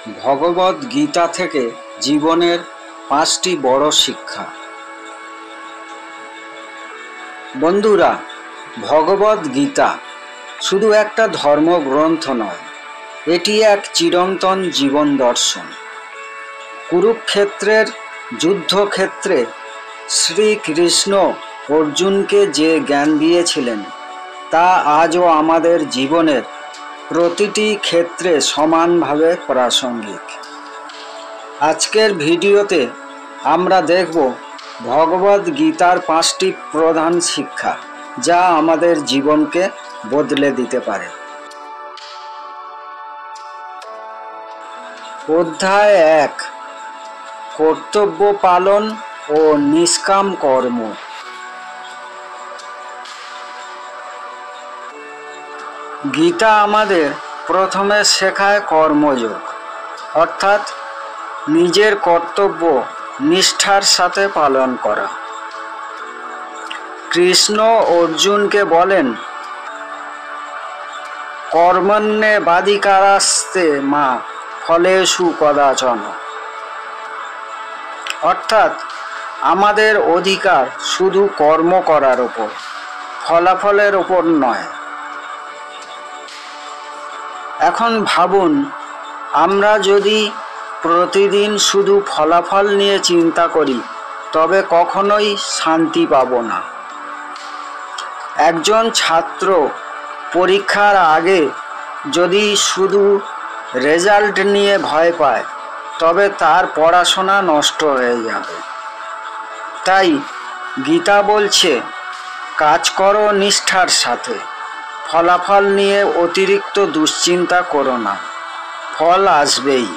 ভগবদ গীতা থেকে জীবনের 5টি বড় শিক্ষা। বন্ধুরা, ভগবদ গীতা শুধু একটা ধর্মগ্রন্থ নয়, এটি এক চিরন্তন জীবন দর্শন। কুরুক্ষেত্রের যুদ্ধক্ষেত্রে শ্রীকৃষ্ণ অর্জুনকে যে জ্ঞান দিয়েছিলেন তা আজও আমাদের জীবনের প্রতিটি ক্ষেত্রে সমানভাবে প্রাসঙ্গিক। আজকের ভিডিওতে আমরা দেখব ভগবদ গীতার 5টি প্রধান শিক্ষা, যা আমাদের জীবনকে বদলে দিতে পারে। অধ্যায় 1, কর্তব্য পালন ও নিষ্কাম কর্ম। গীতা আমাদের প্রথমে শেখায় কর্মযোগ, অর্থাৎ নিজের কর্তব্য নিষ্ঠার সাথে পালন করা। কৃষ্ণ অর্জুনকে বলেন, কর্মণ্যেবাধিকারস্তে মা ফলেষু কদাচন, অর্থাৎ আমাদের অধিকার শুধু কর্ম করার উপর, ফলাফলের উপর নয়। এখন ভাবুন, আমরা যদি প্রতিদিন শুধু ফলাফল নিয়ে চিন্তা করি তবে কখনোই শান্তি পাব না। একজন ছাত্র পরীক্ষার আগে যদি শুধু রেজাল্ট নিয়ে ভয় পায় তবে তার পড়াশোনা নষ্ট হয়ে যাবে। তাই গীতা বলছে, কাজ করো নিষ্ঠার সাথে, ফলাফল নিয়ে অতিরিক্ত দুশ্চিন্তা করো না, ফল আসবেই।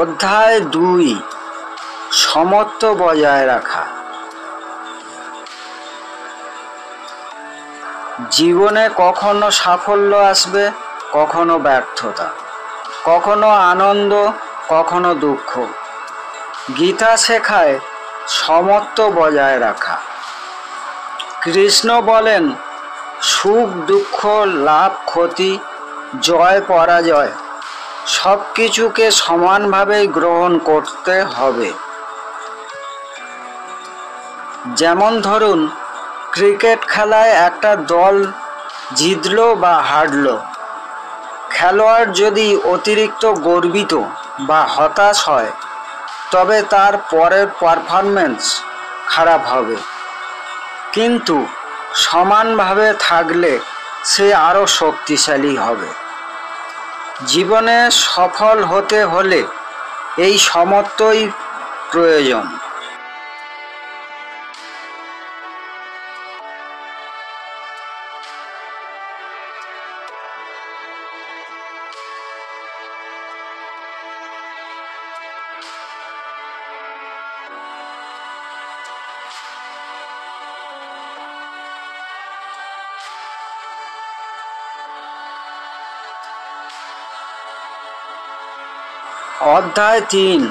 অধ্যায় 2, সমত্ব বজায় রাখা। জীবনে কখনো সাফল্য আসবে, কখনো ব্যর্থতা, কখনো আনন্দ, কখনো দুঃখ। গীতা শেখায় সমত্ব বজায় রাখা। কৃষ্ণ বলেন, সুখ দুঃখ, লাভ ক্ষতি, জয় পরাজয় সব কিছুকে সমানভাবে গ্রহণ করতে হবে। যেমন ধরুন, ক্রিকেট খেলায় একটা দল জিতলো বা হারলো, খেলোয়াড় যদি অতিরিক্ত গর্বিত বা হতাশ হয় তবে তার পরের পারফরম্যান্স খারাপ হবে, কিন্তু সমানভাবে থাকলে সে আরও শক্তিশালী হবে। জীবনে সফল হতে হলে এই সমত্বই প্রয়োজন। অধ্যায় 3,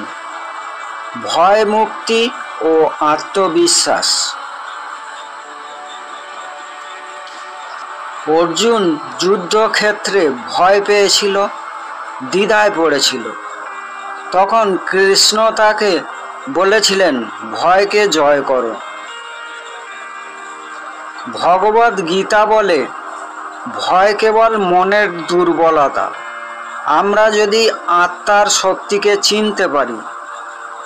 ভয় মুক্তি ও আত্মবিশ্বাস। অর্জুন যুদ্ধক্ষেত্রে ভয় পেয়েছিল, দ্বিধায় পড়েছিল। তখন কৃষ্ণ তাকে বলেছিলেন, ভয়কে জয় করো। ভগবদ গীতা বলে, ভয় কেবল মনের দুর্বলতা, আমরা যদি আত্মার শক্তিকে চিনতে পারি,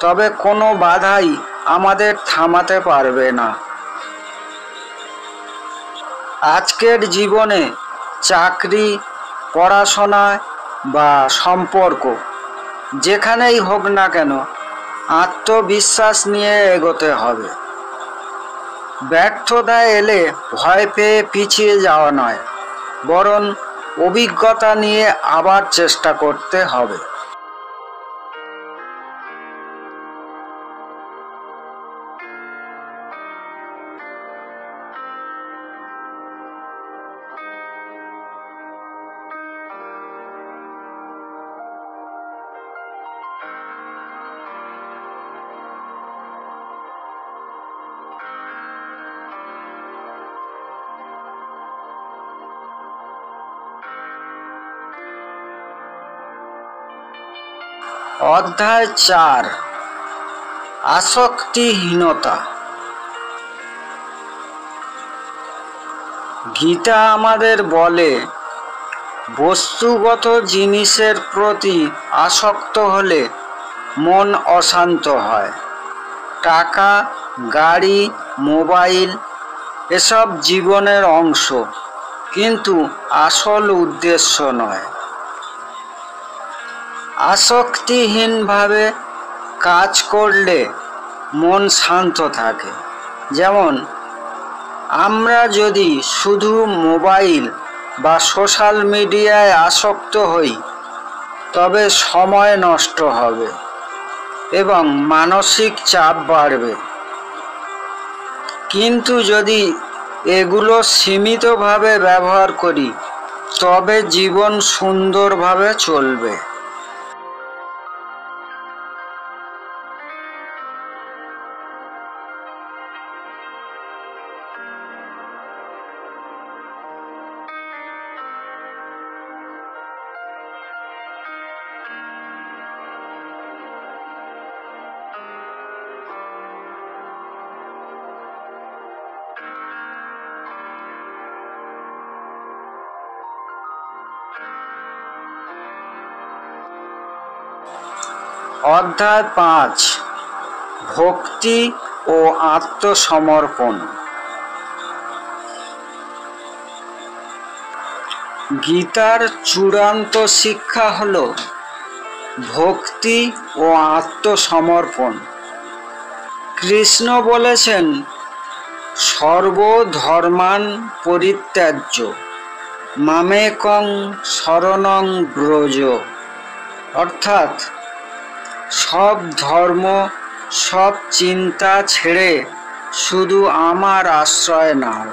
তবে কোনো বাধাই আমাদের থামাতে পারবে না। আজকের জীবনে চাকরি, পড়াশোনা বা সম্পর্ক যেখানেই হোক না কেন, আত্মবিশ্বাস নিয়ে এগোতে হবে। ব্যর্থতা এলে ভয় পেয়ে পিছিয়ে যাওয়া নয়, বরং অভিজ্ঞতা নিয়ে আবার চেষ্টা করতে হবে। অধ্যায় 4, আসক্তিহীনতা। গীতা আমাদের বলে, বস্তুগত জিনিসের প্রতি আসক্ত হলে মন অশান্ত হয়। টাকা, গাড়ি, মোবাইল এসব জীবনের অংশ, কিন্তু আসল উদ্দেশ্য নয়। আসক্তিহীনভাবে কাজ করলে মন শান্ত থাকে। যেমন, আমরা যদি শুধু মোবাইল বা সোশ্যাল মিডিয়ায় আসক্ত হই, তবে সময় নষ্ট হবে এবং মানসিক চাপ বাড়বে। কিন্তু যদি এগুলো সীমিতভাবে ব্যবহার করি, তবে জীবন সুন্দরভাবে চলবে। অধ্যায় 5, ভক্তি ও আত্মসমর্পণ। গীতার চূড়ান্ত শিক্ষা হল ভক্তি ও আত্মসমর্পণ। কৃষ্ণ বলেছেন, সর্বধর্মান পরিত্যাজ্য মামেকং শরণং ব্রজ। অর্থাৎ সব ধর্ম, সব চিন্তা ছেড়ে শুধু আমার আশ্রয় নাও।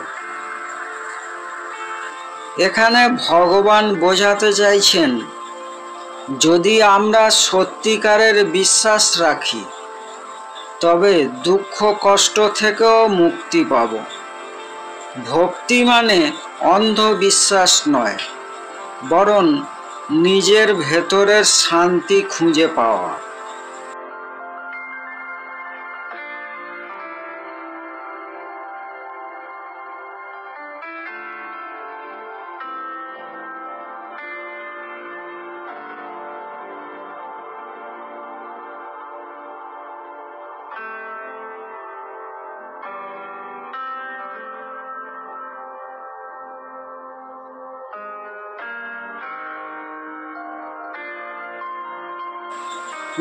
এখানে ভগবান বোঝাতে চাইছেন, যদি আমরা সত্যিকারের বিশ্বাস রাখি, তবে দুঃখ কষ্ট থেকেও মুক্তি পাব। ভক্তি মানে অন্ধবিশ্বাস নয়, বরং নিজের ভেতরের শান্তি খুঁজে পাওয়া।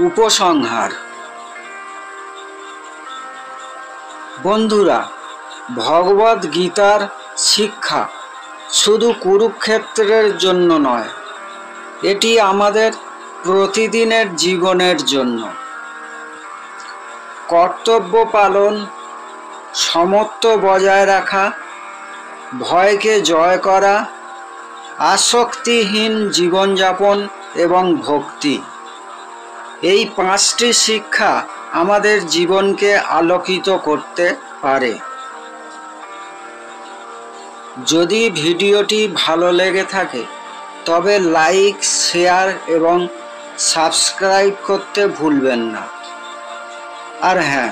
উপসংহার। বন্ধুরা, ভগবদ গীতার শিক্ষা শুধু কুরুক্ষেত্রের জন্য নয়, এটি আমাদের প্রতিদিনের জীবনের জন্য। কর্তব্য পালন, সমত্ব বজায় রাখা, ভয়কে জয় করা, আসক্তিহীন জীবনযাপন এবং ভক্তি, এই 5টি শিক্ষা আমাদের জীবনকে আলোকিত করতে পারে। যদি ভিডিওটি ভালো লেগে থাকে, তবে লাইক, শেয়ার এবং সাবস্ক্রাইব করতে ভুলবেন না। আর হ্যাঁ,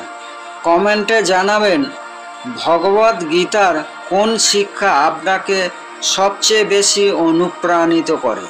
কমেন্টে জানাবেন ভগবদ গীতার কোন শিক্ষা আপনাকে সবচেয়ে বেশি অনুপ্রাণিত করে।